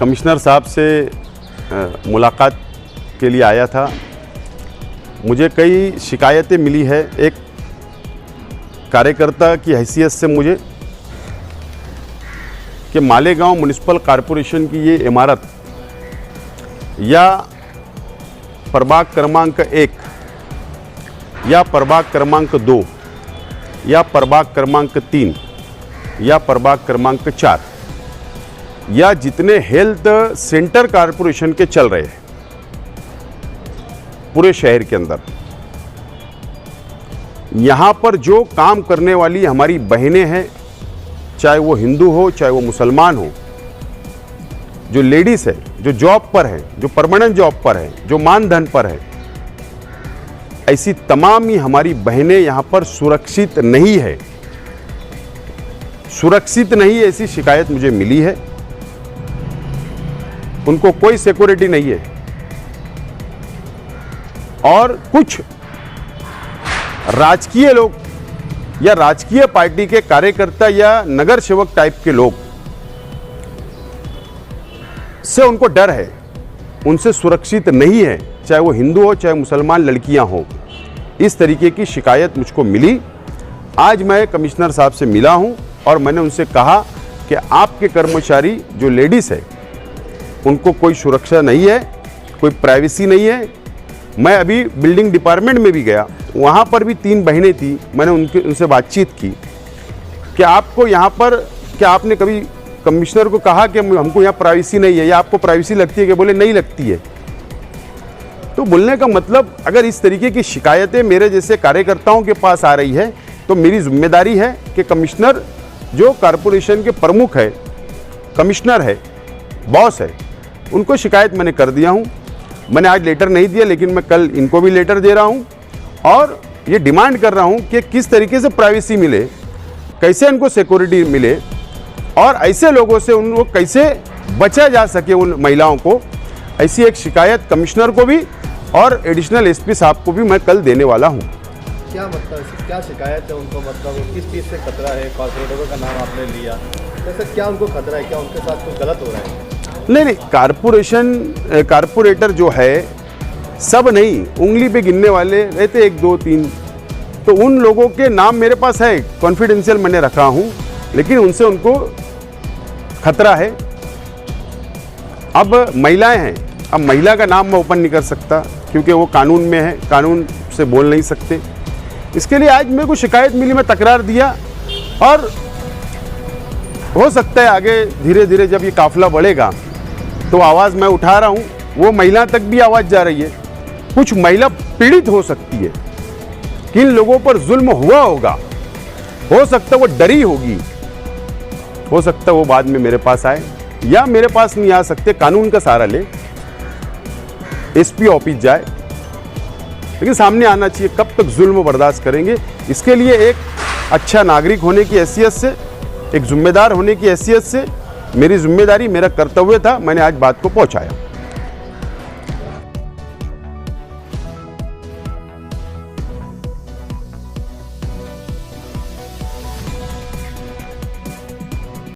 Commissioner साहब से मुलाकात के लिए आया था। मुझे कई शिकायतें मिली है एक कार्यकर्ता की हैसियत से मुझे कि मालेगांव म्युनिसिपल कॉरपोरेशन की ये इमारत या प्रभाग क्रमांक 1 या प्रभाग क्रमांक 2 या प्रभाग क्रमांक 3 या प्रभाग क्रमांक 4 या जितने हेल्थ सेंटर कॉरपोरेशन के चल रहे हैं पूरे शहर के अंदर, यहाँ पर जो काम करने वाली हमारी बहनें हैं, चाहे वो हिंदू हो चाहे वो मुसलमान हो, जो लेडीज़ है, जो जॉब पर है, जो परमानेंट जॉब पर है, जो मानधन पर है, ऐसी तमाम ही हमारी बहनें यहाँ पर सुरक्षित नहीं है। सुरक्षित नहीं, ऐसी शिकायत मुझे मिली है। उनको कोई सिक्योरिटी नहीं है और कुछ राजकीय लोग या राजकीय पार्टी के कार्यकर्ता या नगर सेवक टाइप के लोग से उनको डर है, उनसे सुरक्षित नहीं है, चाहे वो हिंदू हो चाहे मुसलमान लड़कियां हो। इस तरीके की शिकायत मुझको मिली। आज मैं कमिश्नर साहब से मिला हूं और मैंने उनसे कहा कि आपके कर्मचारी जो लेडीज़ है उनको कोई सुरक्षा नहीं है, कोई प्राइवेसी नहीं है। मैं अभी बिल्डिंग डिपार्टमेंट में भी गया, वहाँ पर भी 3 बहनें थी। मैंने उनसे बातचीत की कि आपको यहाँ पर, क्या आपने कभी कमिश्नर को कहा कि हमको यहाँ प्राइवेसी नहीं है या आपको प्राइवेसी लगती है? कि बोले नहीं लगती है। तो बोलने का मतलब, अगर इस तरीके की शिकायतें मेरे जैसे कार्यकर्ताओं के पास आ रही है तो मेरी जिम्मेदारी है कि कमिश्नर जो कॉरपोरेशन के प्रमुख है, कमिश्नर है, बॉस है, उनको शिकायत मैंने कर दिया हूँ। मैंने आज लेटर नहीं दिया, लेकिन मैं कल इनको भी लेटर दे रहा हूँ और ये डिमांड कर रहा हूँ कि किस तरीके से प्राइवेसी मिले, कैसे इनको सिक्योरिटी मिले और ऐसे लोगों से उनको कैसे बचा जा सके, उन महिलाओं को। ऐसी एक शिकायत कमिश्नर को भी और एडिशनल एसपी साहब को भी मैं कल देने वाला हूँ। क्या मतलब, क्या शिकायत है उनको? मतलब किस चीज़ से खतरा है? कॉर्पोरेटरों का नाम आपने लिया, तो क्या उनको खतरा है? क्या उनके साथ कुछ गलत हो रहा है? नहीं, कारपोरेटर जो है सब नहीं, उंगली पे गिनने वाले रहते 1 2 3, तो उन लोगों के नाम मेरे पास है, कॉन्फिडेंशियल मैंने रखा हूँ, लेकिन उनसे उनको खतरा है। अब महिलाएं हैं, अब महिला का नाम मैं ओपन नहीं कर सकता क्योंकि वो कानून में है, कानून से बोल नहीं सकते। इसके लिए आज मेरे को शिकायत मिली, मैं तकरार दिया और हो सकता है आगे धीरे धीरे जब ये काफिला बढ़ेगा तो आवाज़ मैं उठा रहा हूँ, वो महिला तक भी आवाज़ जा रही है। कुछ महिला पीड़ित हो सकती है, किन लोगों पर जुल्म हुआ होगा, हो सकता है वो डरी होगी, हो सकता है वो बाद में मेरे पास आए या मेरे पास नहीं आ सकते, कानून का सहारा ले, एसपी ऑफिस जाए, लेकिन सामने आना चाहिए। कब तक जुल्म बर्दाश्त करेंगे? इसके लिए एक अच्छा नागरिक होने की हैसियत से, एक जिम्मेदार होने की हैसियत से मेरी जिम्मेदारी, मेरा कर्तव्य था, मैंने आज बात को पहुंचाया।